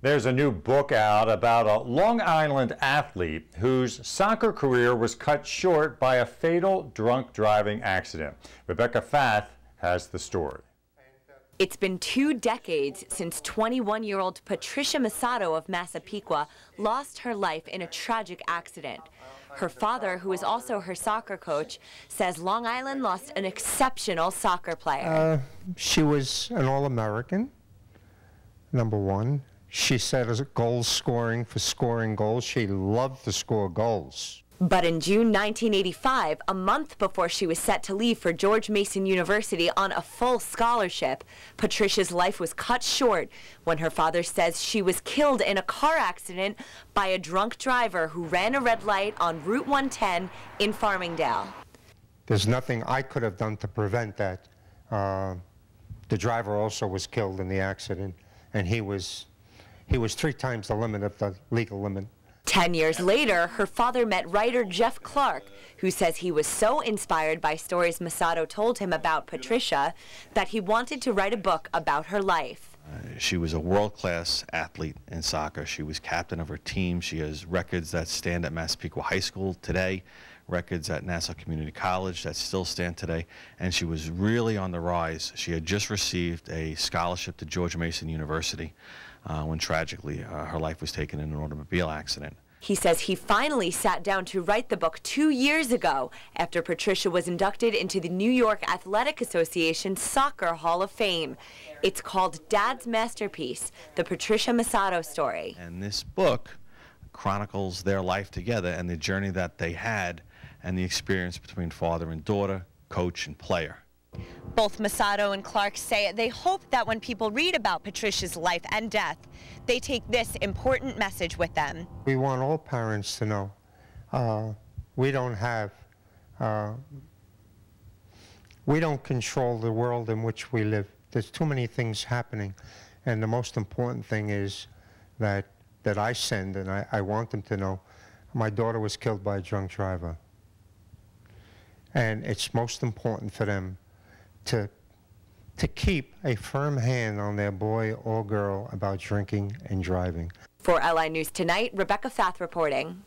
There's a new book out about a Long Island athlete whose soccer career was cut short by a fatal drunk driving accident. Rebecca Fath has the story. It's been 2 decades since 21-year-old Patricia Masato of Massapequa lost her life in a tragic accident. Her father, who is also her soccer coach, says Long Island lost an exceptional soccer player. She was an All-American, #1. She set as a goal scoring for scoring goals. She loved to score goals. But in June 1985, a month before she was set to leave for George Mason University on a full scholarship, Patricia's life was cut short when her father says she was killed in a car accident by a drunk driver who ran a red light on Route 110 in Farmingdale. There's nothing I could have done to prevent that. The driver also was killed in the accident, and he was 3 times the limit of the legal limit. 10 years later, her father met writer Jeff Clark, who says he was so inspired by stories Masato told him about Patricia that he wanted to write a book about her life. She was a world-class athlete in soccer. She was captain of her team. She has records that stand at Massapequa High School today, records at Nassau Community College that still stand today, and she was really on the rise. She had just received a scholarship to George Mason University when tragically her life was taken in an automobile accident. He says he finally sat down to write the book 2 years ago after Patricia was inducted into the New York Athletic Association Soccer Hall of Fame. It's called Dad's Masterpiece, the Patricia Masato story. And this book chronicles their life together and the journey that they had and the experience between father and daughter, coach and player. Both Masato and Clark say they hope that when people read about Patricia's life and death, they take this important message with them. We want all parents to know we don't control the world in which we live. There's too many things happening, and the most important thing is that I send, and I want them to know, my daughter was killed by a drunk driver. And it's most important for them to keep a firm hand on their boy or girl about drinking and driving. For LI News Tonight, Rebecca Fath reporting.